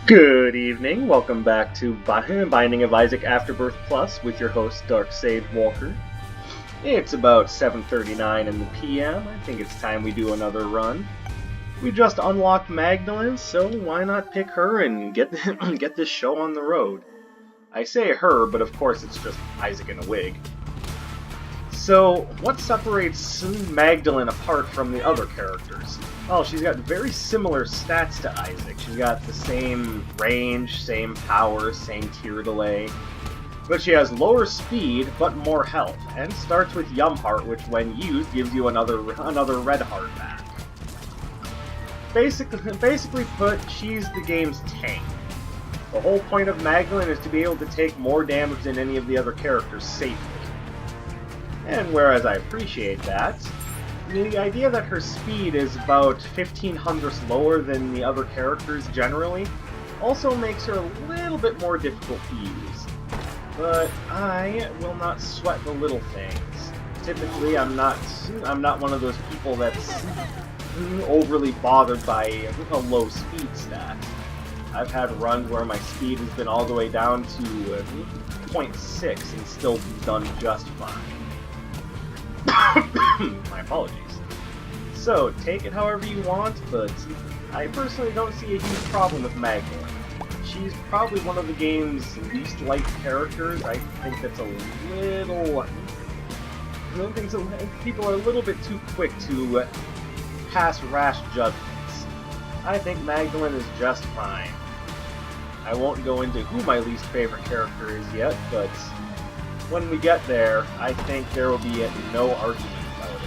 Good evening. Welcome back to Binding of Isaac Afterbirth Plus with your host Dark Sage Walker. It's about 7:39 in the PM. I think it's time we do another run. We just unlocked Magdelene, so why not pick her and get get this show on the road? I say her, but of course it's just Isaac in a wig. So, what separates Magdelene apart from the other characters? Well, she's got very similar stats to Isaac. She's got the same range, same power, same tier delay. But she has lower speed, but more health, and starts with Yum Heart, which when used gives you another red heart back. Basically put, she's the game's tank. The whole point of Magdelene is to be able to take more damage than any of the other characters safely. And whereas I appreciate that, the idea that her speed is about 15 hundredths lower than the other characters generally also makes her a little bit more difficult to use. But I will not sweat the little things. Typically, I'm not one of those people that's overly bothered by a low speed stat. I've had runs where my speed has been all the way down to 0.6 and still done just fine. My apologies. So, take it however you want, but I personally don't see a huge problem with Magdelene. She's probably one of the game's least liked characters. I think that's a little... I think people are a little bit too quick to pass rash judgments. I think Magdelene is just fine. I won't go into who my least favorite character is yet, but when we get there, I think there will be no argument about it.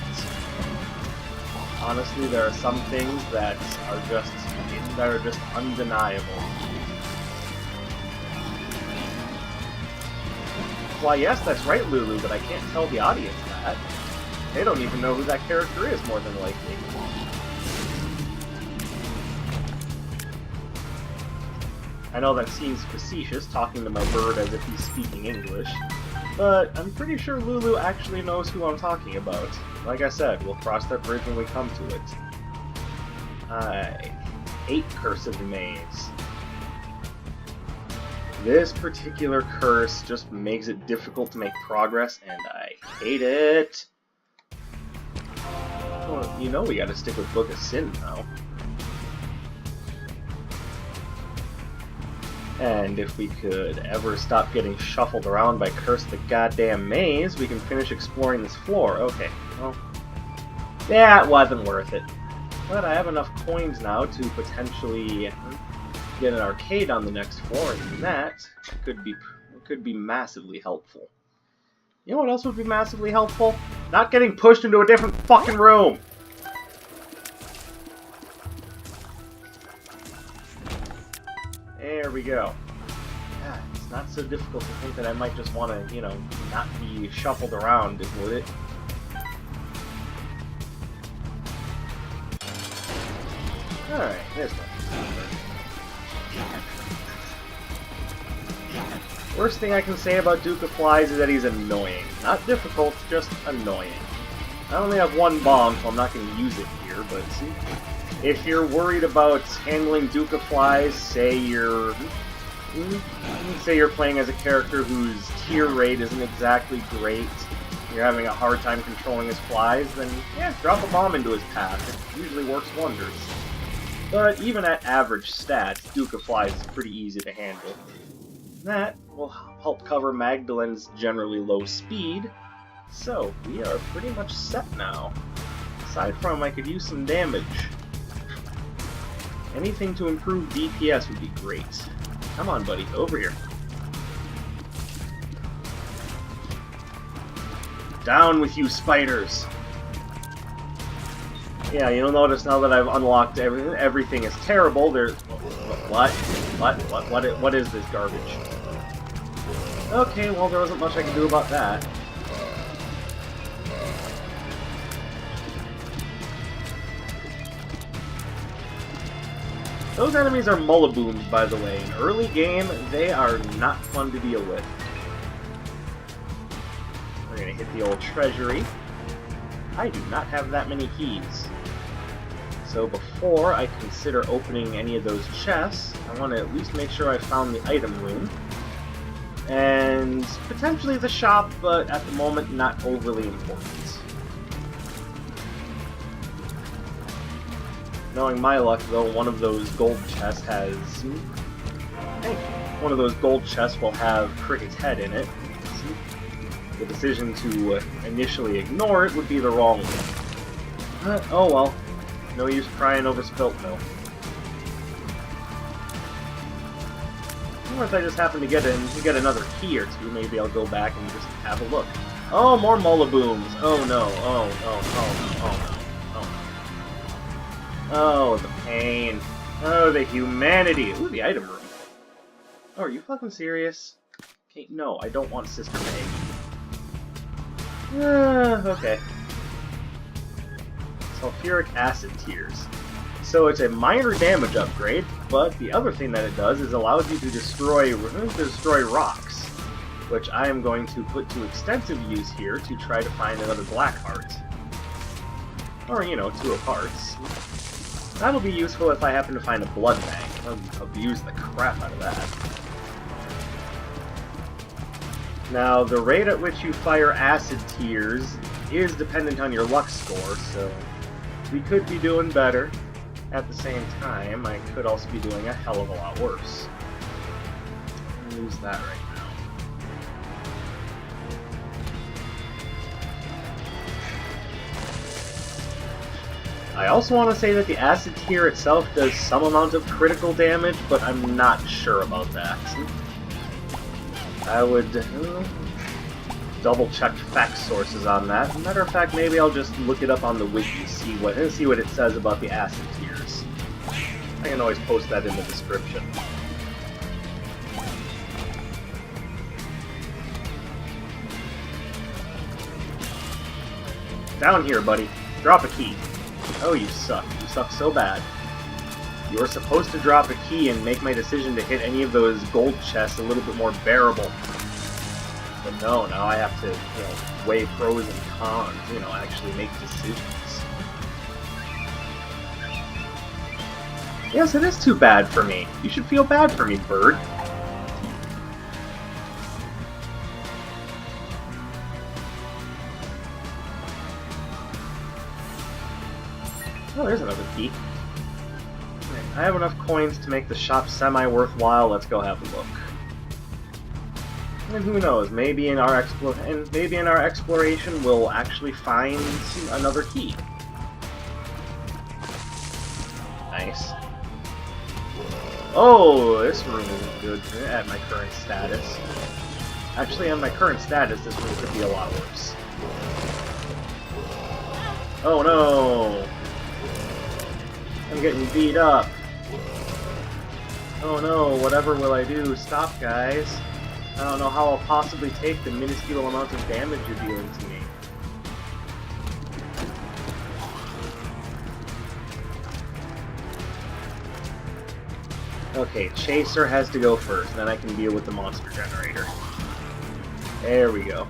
Honestly, there are some things that are just undeniable. Why, yes, that's right, Lulu, but I can't tell the audience that. They don't even know who that character is, more than likely. I know that seems facetious, talking to my bird as if he's speaking English, but I'm pretty sure Lulu actually knows who I'm talking about. Like I said, we'll cross that bridge when we come to it. I hate Curse of the Maze. This particular curse just makes it difficult to make progress, and I hate it. Well, you know we gotta stick with Book of Sin now. And if we could ever stop getting shuffled around by Curse the Goddamn Maze, we can finish exploring this floor. Okay, well, yeah, it wasn't worth it. But I have enough coins now to potentially get an arcade on the next floor, and that could be massively helpful. You know what else would be massively helpful? Not getting pushed into a different fucking room! There we go. Yeah, it's not so difficult to think that I might just want to, not be shuffled around, would it? Alright, there's one. Worst thing I can say about Duke of Flies is that he's annoying. Not difficult, just annoying. I only have one bomb, so I'm not going to use it here, but see? If you're worried about handling Duke of Flies, say you're playing as a character whose tier rate isn't exactly great, you're having a hard time controlling his flies, then yeah, drop a bomb into his path. It usually works wonders. But even at average stats, Duke of Flies is pretty easy to handle. That will help cover Magdalene's generally low speed, so we are pretty much set now. Aside from I could use some damage. Anything to improve DPS would be great. Come on, buddy, over here. Down with you, spiders! Yeah, you'll notice now that I've unlocked everything is terrible. There's... What is this garbage? Okay, well, there wasn't much I can do about that. Those enemies are mullabooms, by the way. In early game, they are not fun to deal with. We're gonna hit the old treasury. I do not have that many keys. So So before I consider opening any of those chests, I want to at least make sure I found the item room. And potentially the shop, but at the moment not overly important. Knowing my luck, though, one of those gold chests has... One of those gold chests will have Cricket's head in it. The decision to initially ignore it would be the wrong one. Oh well. No use crying over spilt milk. Or if I just happen to get another key or two, maybe I'll go back and just have a look. Oh, more Mullabooms! Oh no, oh, the pain. Oh, the humanity. Ooh, the item room. Oh, are you fucking serious? Okay, no, I don't want Sister May. Okay. Sulfuric acid tears. So it's a minor damage upgrade, but the other thing that it does is allows you to destroy rocks, which I am going to put to extensive use here to try to find another black heart. Or, you know, 2 of hearts. That'll be useful if I happen to find a blood bank. I'll abuse the crap out of that. Now, the rate at which you fire acid tears is dependent on your luck score, so we could be doing better. At the same time, I could also be doing a hell of a lot worse. Lose that right now. I also want to say that the acid tear itself does some amount of critical damage, but I'm not sure about that. I would double-check fact sources on that. As a matter of fact, maybe I'll just look it up on the wiki, see what it says about the acid tears. I can always post that in the description. Down here, buddy. Drop a key. Oh, you suck. You suck so bad. You were supposed to drop a key and make my decision to hit any of those gold chests a little bit more bearable. But no, now I have to, weigh pros and cons, actually make decisions. Yes, it is too bad for me. You should feel bad for me, bird. Oh, there's another key. I have enough coins to make the shop semi-worthwhile. Let's go have a look. And who knows? Maybe in our exploration, we'll actually find another key. Nice. Oh, this room isn't good at my current status. Actually, on my current status, this room could be a lot worse. Oh no! I'm getting beat up. Oh no, whatever will I do? Stop, guys. I don't know how I'll possibly take the minuscule amount of damage you're dealing to me. Okay, Chaser has to go first, then I can deal with the monster generator. There we go.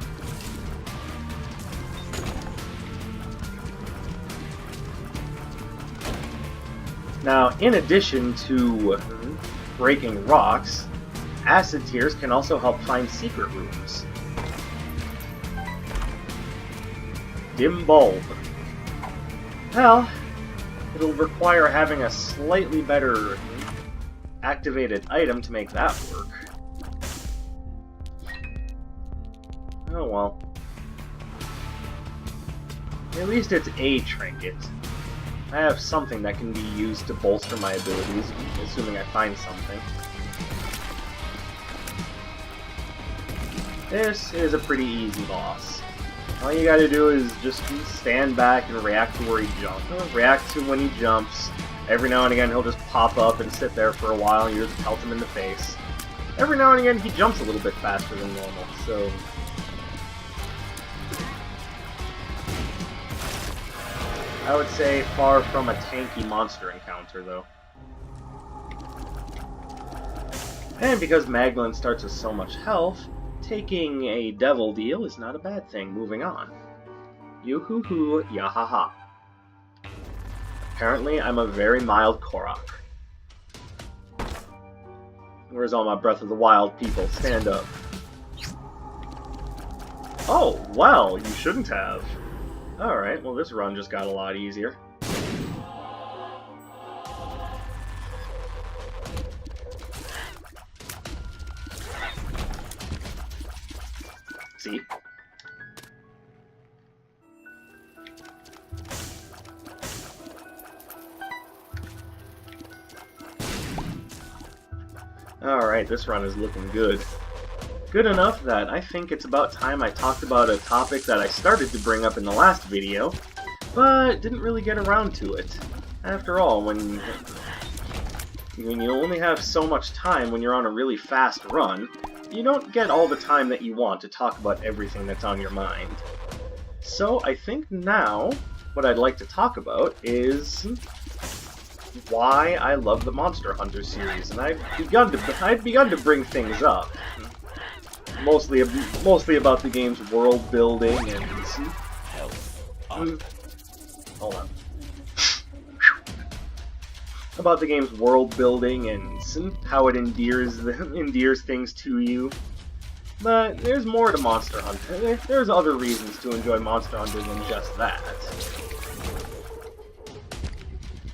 Now, in addition to breaking rocks, acid tears can also help find secret rooms. Dim bulb. Well, it'll require having a slightly better activated item to make that work. Oh well. At least it's a trinket. I have something that can be used to bolster my abilities, assuming I find something. This is a pretty easy boss. All you gotta do is just stand back and react to where he jumps. React to when he jumps. Every now and again he'll just pop up and sit there for a while and you just pelt him in the face. Every now and again he jumps a little bit faster than normal, so... I would say far from a tanky monster encounter, though. And because Magdelene starts with so much health, taking a devil deal is not a bad thing. Moving on. Yoo-hoo-hoo, yahaha. Apparently, I'm a very mild Korok. Where's all my Breath of the Wild people? Stand up. Oh, well, you shouldn't have. Alright, well this run just got a lot easier. See? Alright, this run is looking good. Good enough that I think it's about time I talked about a topic that I started to bring up in the last video, but didn't really get around to it. After all, when you only have so much time when you're on a really fast run, you don't get all the time that you want to talk about everything that's on your mind. So I think now, what I'd like to talk about is why I love the Monster Hunter series, and I've begun to bring things up, mostly about the game's world building and hold on, about the game's world building and how it endears things to you. But there's more to Monster Hunter. There's other reasons to enjoy Monster Hunter than just that.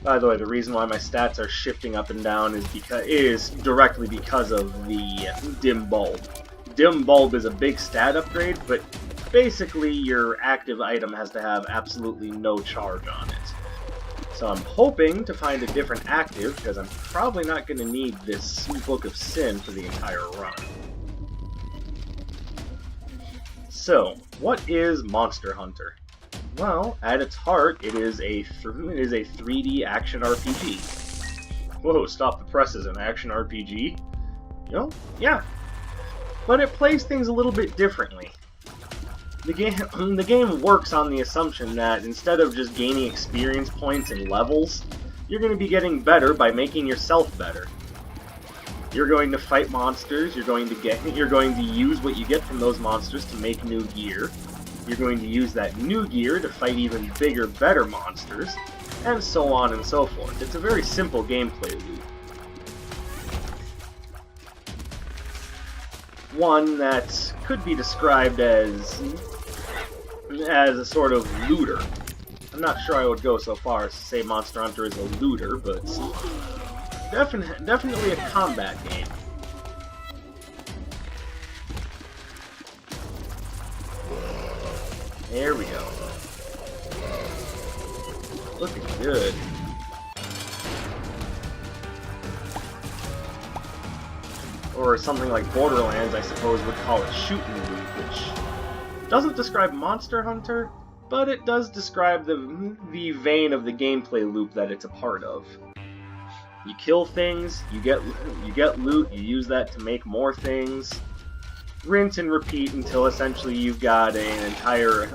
By the way, the reason why my stats are shifting up and down is directly because of the dim bulb. Dim bulb is a big stat upgrade, but basically your active item has to have absolutely no charge on it. So I'm hoping to find a different active, because I'm probably not going to need this Book of Sin for the entire run. So, what is Monster Hunter? Well, at its heart, it is a 3D action RPG. Whoa, Stop the Press is an action RPG? You know, yeah. But it plays things a little bit differently. The game works on the assumption that instead of just gaining experience points and levels, you're going to be getting better by making yourself better. You're going to fight monsters, you're going to use what you get from those monsters to make new gear. You're going to use that new gear to fight even bigger, better monsters, and so on and so forth. It's a very simple gameplay loop. One that could be described as a sort of looter. I'm not sure I would go so far as to say Monster Hunter is a looter, but definitely a combat game. There we go. Looking good. Or something like Borderlands, I suppose, would call it shooting loop, which doesn't describe Monster Hunter, but it does describe the vein of the gameplay loop that it's a part of. You kill things, you get loot, you use that to make more things. Rinse and repeat until essentially you've got an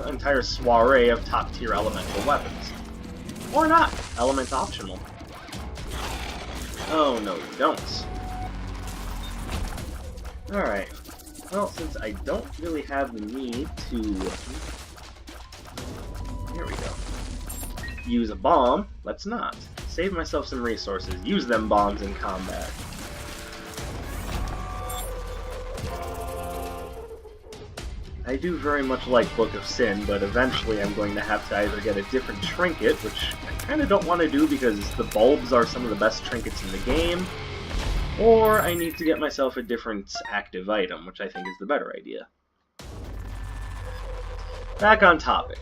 entire soiree of top-tier elemental weapons. Or not. Element optional. Oh, no, you don't. Alright. Well, since I don't really have the need to... Here we go. Use a bomb, let's not. Save myself some resources. Use them bombs in combat. I do very much like Book of Sin, but eventually I'm going to have to either get a different trinket, which I kind of don't want to do because the bulbs are some of the best trinkets in the game, or I need to get myself a different active item, which I think is the better idea. Back on topic.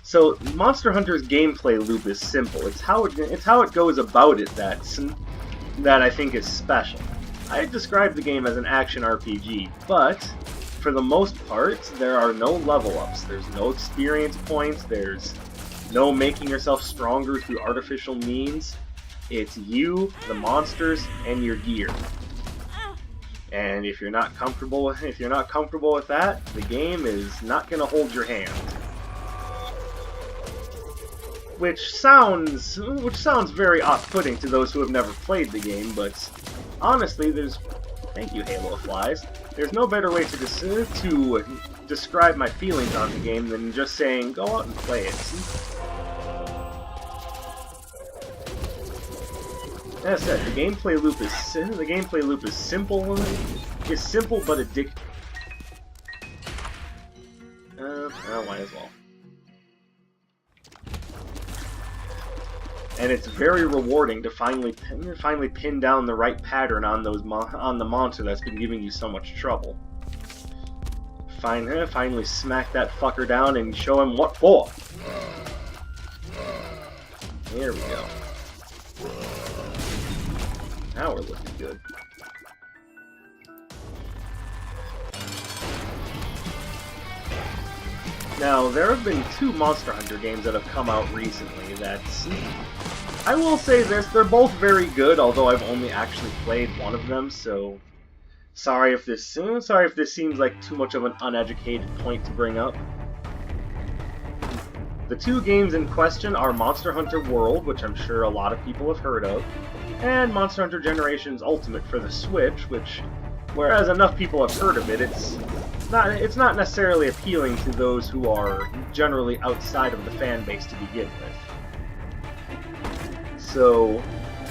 So, Monster Hunter's gameplay loop is simple. It's how it goes about it that I think is special. I describe the game as an action RPG, but for the most part, there are no level ups. There's no experience points. There's no making yourself stronger through artificial means. It's you, the monsters, and your gear. And if you're not comfortable with that, the game is not going to hold your hand. Which sounds very off-putting to those who have never played the game, but honestly, thank you, Halo Flies. There's no better way to describe my feelings on the game than just saying, go out and play it. As I said, the gameplay loop is simple but addictive. Might as well. And it's very rewarding to finally pin down the right pattern on the monster that's been giving you so much trouble. Finally smack that fucker down and show him what for. There we go. Now we're looking good. Now, there have been 2 Monster Hunter games that have come out recently that's... I will say this, they're both very good, although I've only actually played one of them, so... Sorry if this seems like too much of an uneducated point to bring up. The 2 games in question are Monster Hunter World, which I'm sure a lot of people have heard of, and Monster Hunter Generations Ultimate for the Switch, which, whereas enough people have heard of it, it's not necessarily appealing to those who are generally outside of the fan base to begin with. So,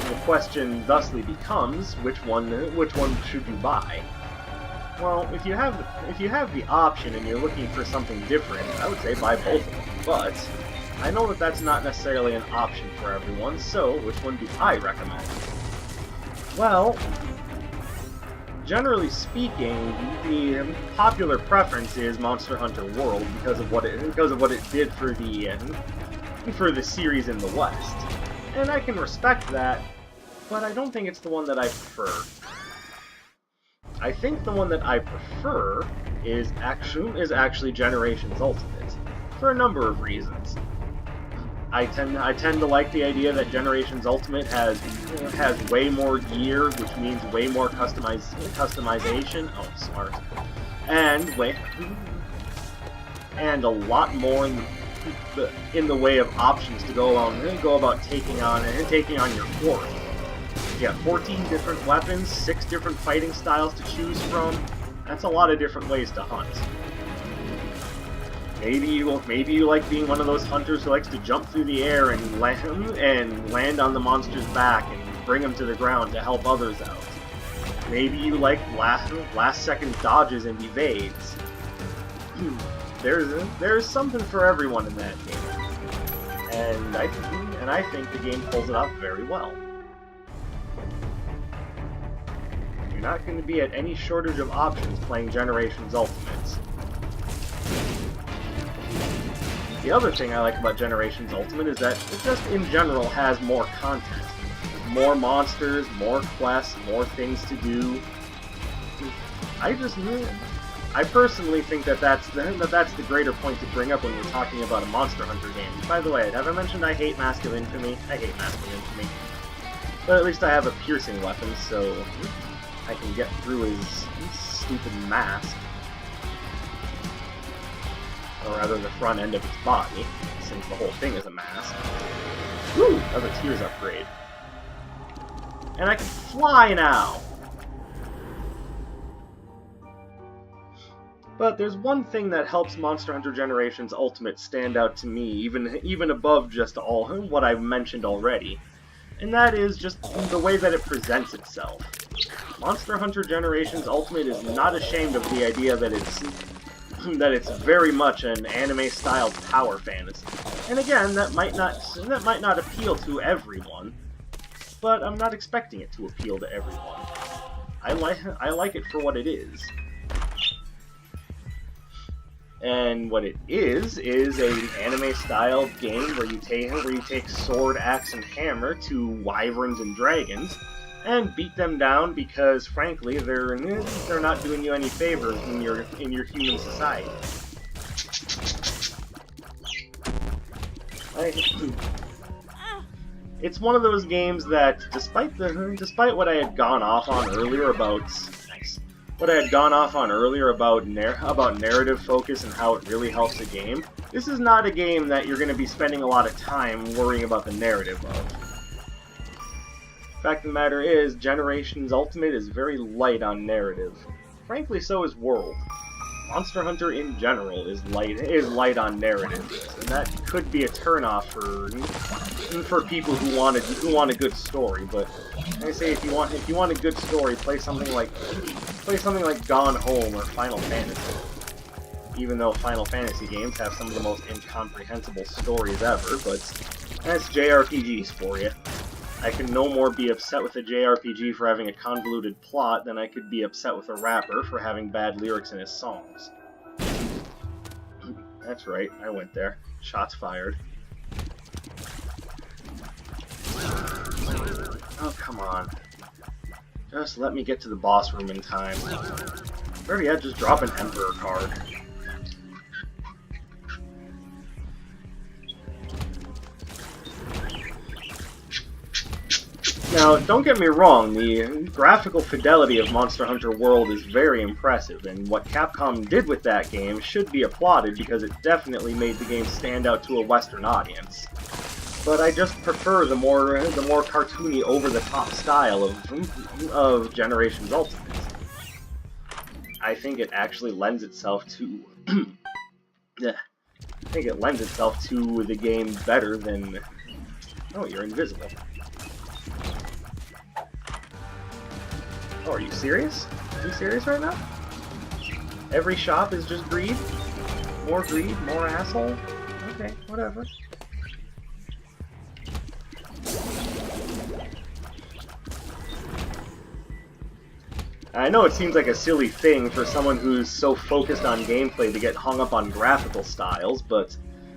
the question thusly becomes, which one should you buy? Well, if you have the option and you're looking for something different, I would say buy both of them. But I know that that's not necessarily an option for everyone, so which one do I recommend? Well, generally speaking, the popular preference is Monster Hunter World because of what it did for the series in the West. And I can respect that, but I don't think it's the one that I prefer. I think the one that I prefer is actually Generations Ultimate, for a number of reasons. I tend to like the idea that Generations Ultimate has way more gear, which means way more customization. Oh, smart. And a lot more in the way of options to go about taking on your quarry. You got 14 different weapons, 6 different fighting styles to choose from. That's a lot of different ways to hunt. Maybe you like being one of those hunters who likes to jump through the air and land on the monster's back and bring him to the ground to help others out. Maybe you like last second dodges and evades. There's something for everyone in that game, and I think the game pulls it off very well. You're not going to be at any shortage of options playing Generations Ultimate. The other thing I like about Generations Ultimate is that it just in general has more content. More monsters, more quests, more things to do. I personally think that's the greater point to bring up when we're talking about a Monster Hunter game. By the way, have I mentioned I hate Masculine Infamy? I hate Masculine Infamy. But at least I have a piercing weapon, so I can get through his stupid mask. Or rather, the front end of its body, since the whole thing is a mask. Woo! Another Tears upgrade. And I can fly now! But there's one thing that helps Monster Hunter Generations Ultimate stand out to me, even above just all what I've mentioned already. And that is just the way that it presents itself. Monster Hunter Generations Ultimate is not ashamed of the idea that it's very much an anime-styled power fantasy. And again, that might not appeal to everyone, but I'm not expecting it to appeal to everyone. I like it for what it is. And what it is an anime-styled game where you take sword, axe, and hammer to wyverns and dragons, and beat them down because, frankly, they're not doing you any favors in your human society. It's one of those games that, despite what I had gone off on earlier about narrative focus and how it really helps a game, this is not a game that you're going to be spending a lot of time worrying about the narrative of. Fact of the matter is, Generations Ultimate is very light on narrative. Frankly, so is World. Monster Hunter in general is light on narrative, and could be a turnoff for people who want a good story. But I say if you want a good story, play something like Gone Home or Final Fantasy. Even though Final Fantasy games have some of the most incomprehensible stories ever, but that's JRPGs for you. I can no more be upset with a JRPG for having a convoluted plot than I could be upset with a rapper for having bad lyrics in his songs. That's right, I went there. Shots fired. Oh, come on. Just let me get to the boss room in time. Better yet, just drop an Emperor card. Now, don't get me wrong, the graphical fidelity of Monster Hunter World is very impressive, and what Capcom did with that game should be applauded because it definitely made the game stand out to a Western audience. But I just prefer the more cartoony, over-the-top style of Generations Ultimate. I think it actually lends itself to the game better than... Oh, you're invisible. Oh, are you serious? Are you serious right now? Every shop is just greed? More asshole? Okay, whatever. I know it seems like a silly thing for someone who's so focused on gameplay to get hung up on graphical styles, but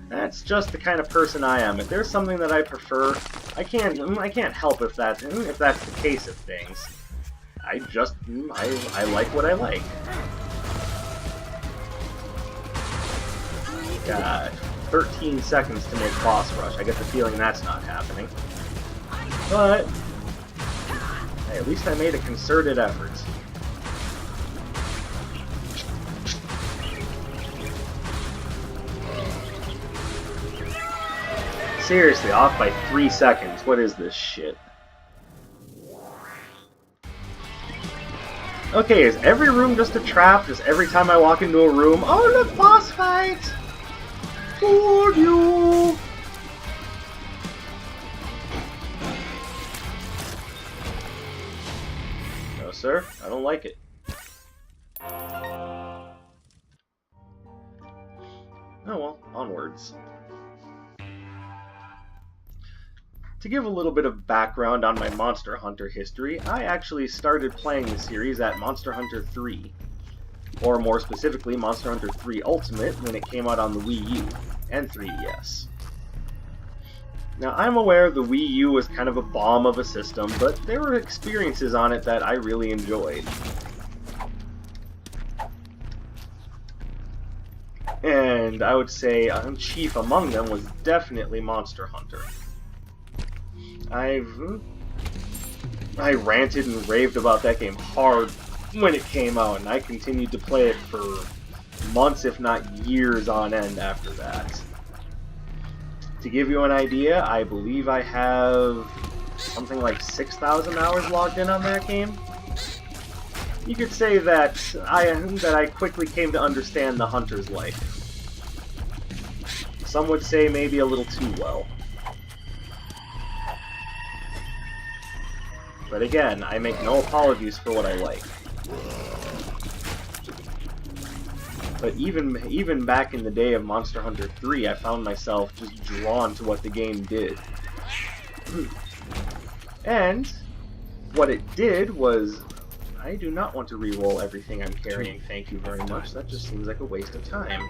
that's just the kind of person I am. If there's something that I prefer, I can't help if that's the case of things. I like what I like. God, 13 seconds to make boss rush. I get the feeling that's not happening. But, hey, at least I made a concerted effort. Seriously, off by 3 seconds. What is this shit? Okay, is every room just a trap? Just every time I walk into a room, oh look, boss fight! Fooled you! No sir, I don't like it. Oh well, onwards. To give a little bit of background on my Monster Hunter history, I actually started playing the series at Monster Hunter 3. Or more specifically, Monster Hunter 3 Ultimate when it came out on the Wii U and 3DS. Now, I'm aware the Wii U was kind of a bomb of a system, but there were experiences on it that I really enjoyed. And I would say chief among them was definitely Monster Hunter. I ranted and raved about that game hard when it came out, and I continued to play it for months, if not years on end after that. To give you an idea, I believe I have something like 6,000 hours logged in on that game. You could say that I quickly came to understand the hunter's life. Some would say maybe a little too well. But again, I make no apologies for what I like. But even back in the day of Monster Hunter 3, I found myself just drawn to what the game did. And what it did was, I do not want to re-roll everything I'm carrying, thank you very much. That just seems like a waste of time.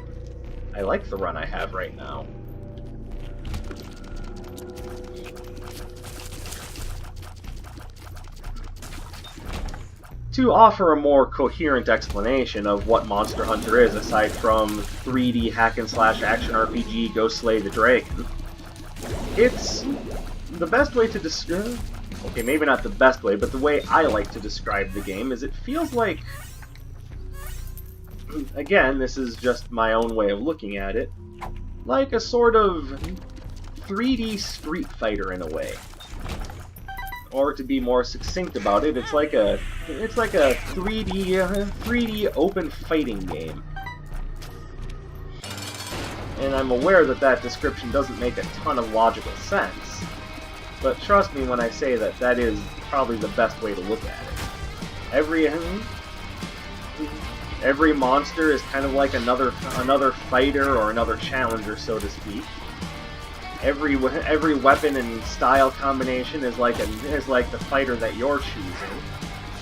I like the run I have right now. To offer a more coherent explanation of what Monster Hunter is, aside from 3D hack-and-slash action RPG Go Slay the Dragon, it's the best way to describe... Okay, maybe not the best way, but the way I like to describe the game is it feels like... Again, this is just my own way of looking at it, like a sort of 3D Street Fighter in a way. Or to be more succinct about it, it's like a 3D open fighting game. And I'm aware that that description doesn't make a ton of logical sense, but trust me when I say that that is probably the best way to look at it. Every monster is kind of like another fighter or another challenger, so to speak. Every weapon and style combination is like the fighter that you're choosing,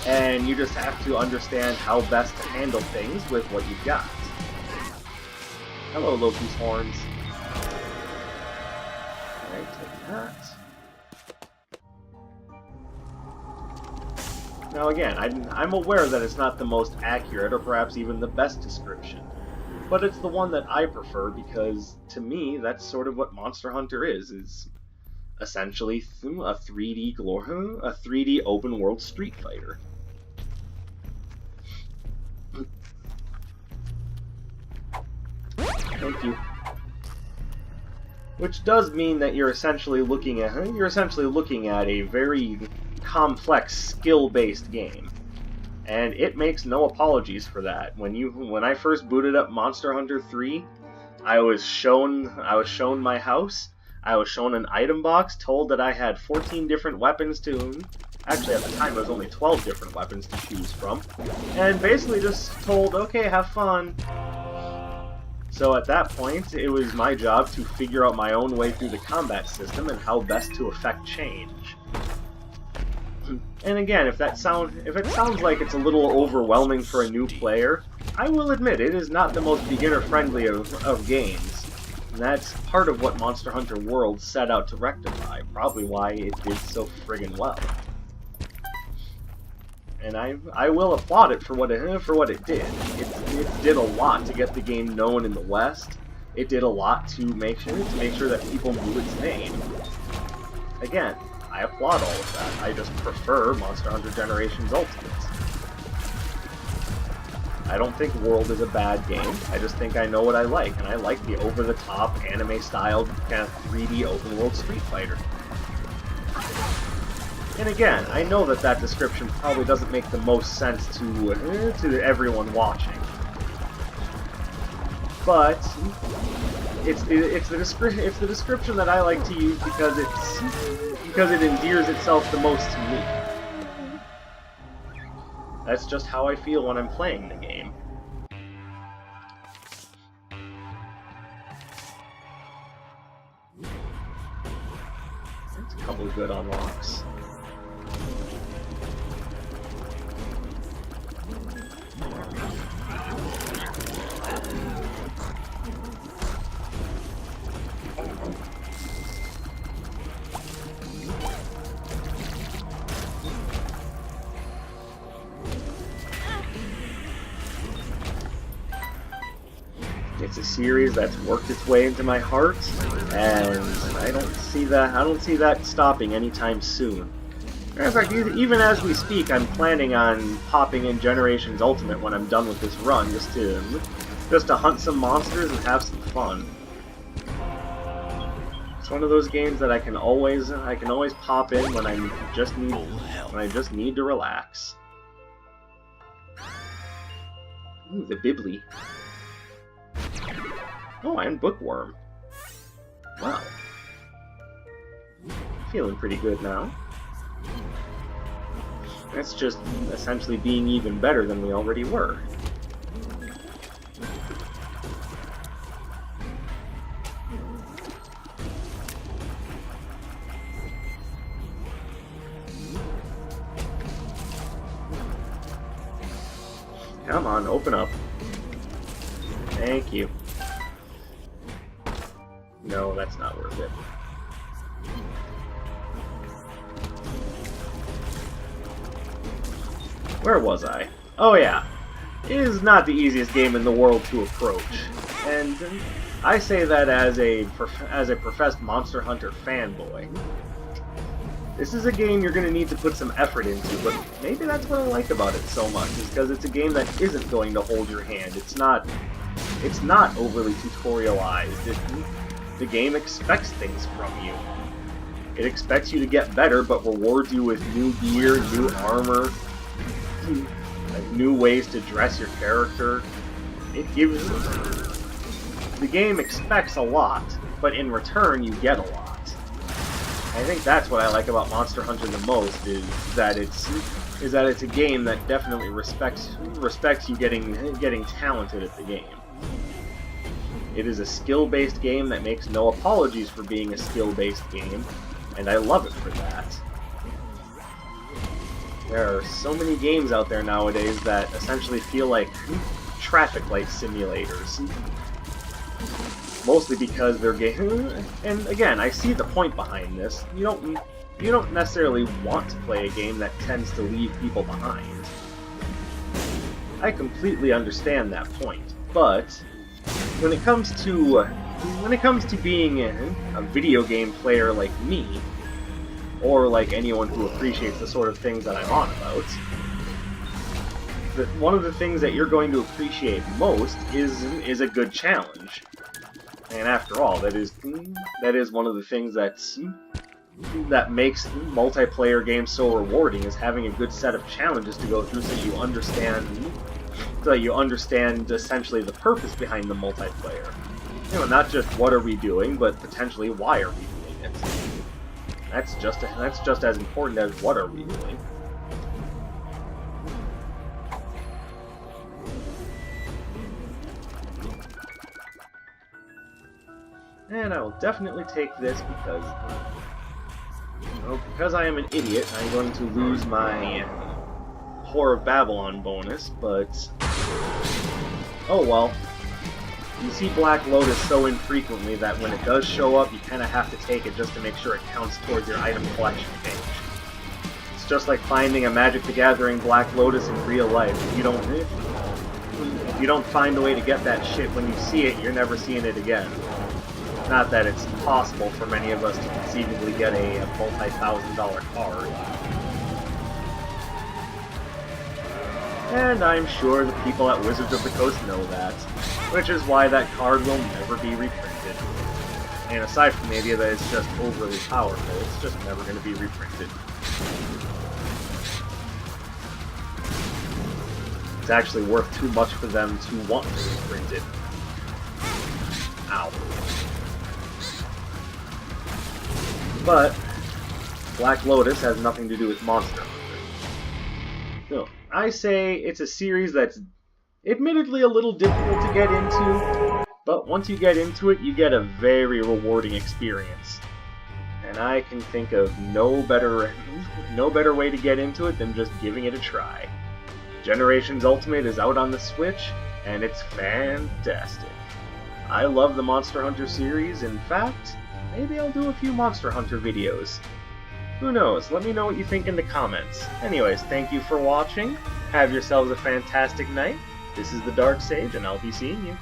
and you just have to understand how best to handle things with what you've got. Hello, Loki's horns. Alright, take that. Now again, I'm aware that it's not the most accurate or perhaps even the best description, but it's the one that I prefer because, to me, that's sort of what Monster Hunter is essentially a 3D open world Street Fighter. Thank you. Which does mean that you're essentially looking at a very complex skill-based game, and it makes no apologies for that. When I first booted up Monster Hunter 3, I was shown my house, I was shown an item box, told that I had 14 different weapons to. Actually, at the time, it was only 12 different weapons to choose from, and basically just told, okay, have fun. So at that point, it was my job to figure out my own way through the combat system and how best to effect change. And again, if it sounds like it's a little overwhelming for a new player, I will admit it is not the most beginner-friendly of games. And that's part of what Monster Hunter World set out to rectify, probably why it did so friggin' well. And I will applaud it for what it did. It did a lot to get the game known in the West. It did a lot to make sure that people knew its name. Again, I applaud all of that. I just prefer Monster Hunter Generations Ultimate. I don't think World is a bad game. I just think I know what I like, and I like the over-the-top, anime-styled, kind of 3D open-world Street Fighter. And again, I know that that description probably doesn't make the most sense to everyone watching. But it's the description that I like to use because it endears itself the most to me. That's just how I feel when I'm playing the game. That's a couple of good unlocks. It's a series that's worked its way into my heart, and I don't see that stopping anytime soon. In fact, even as we speak, I'm planning on popping in Generations Ultimate when I'm done with this run, just to hunt some monsters and have some fun. It's one of those games that I can always pop in when I just need to relax. Ooh, the Bibli. Oh, and Bookworm. Wow. Feeling pretty good now. That's just essentially being even better than we already were. Come on, open up. Thank you. No, that's not worth it. Where was I? Oh yeah. It is not the easiest game in the world to approach. And I say that as a professed Monster Hunter fanboy. This is a game you're going to need to put some effort into, but maybe that's what I like about it so much, is because it's a game that isn't going to hold your hand. It's not overly tutorialized. The game expects things from you. It expects you to get better, but rewards you with new gear, new armor, new ways to dress your character. It gives the game expects a lot, but in return you get a lot. I think that's what I like about Monster Hunter the most, is that it's a game that definitely respects you getting talented at the game. It is a skill-based game that makes no apologies for being a skill-based game, and I love it for that. There are so many games out there nowadays that essentially feel like traffic light simulators. Mostly because they're and again, I see the point behind this. You don't necessarily want to play a game that tends to leave people behind. I completely understand that point, but when it comes to being a video game player like me, or like anyone who appreciates the sort of things that I'm on about, one of the things that you're going to appreciate most is a good challenge. And after all, that is one of the things that makes multiplayer games so rewarding, is having a good set of challenges to go through, so you understand essentially the purpose behind the multiplayer. You know, not just what are we doing, but potentially why are we doing it. That's just as important as what are we doing. And I will definitely take this because I am an idiot. I'm going to lose my Whore of Babylon bonus, but oh well. You see Black Lotus so infrequently that when it does show up, you kind of have to take it just to make sure it counts towards your item collection page. It's just like finding a Magic the Gathering Black Lotus in real life. If you don't find a way to get that shit when you see it, you're never seeing it again. Not that it's possible for many of us to conceivably get a multi-$1,000 card. And I'm sure the people at Wizards of the Coast know that, which is why that card will never be reprinted. And aside from the idea that it's just overly powerful, it's just never going to be reprinted. It's actually worth too much for them to want to reprint it. Ow. But Black Lotus has nothing to do with Monster Hunter. So, I say it's a series that's admittedly a little difficult to get into, but once you get into it, you get a very rewarding experience. And I can think of no better way to get into it than just giving it a try. Generations Ultimate is out on the Switch, and it's fantastic. I love the Monster Hunter series. In fact, maybe I'll do a few Monster Hunter videos. Who knows? Let me know what you think in the comments. Anyways, thank you for watching. Have yourselves a fantastic night. This is the Dark Sage, and I'll be seeing you.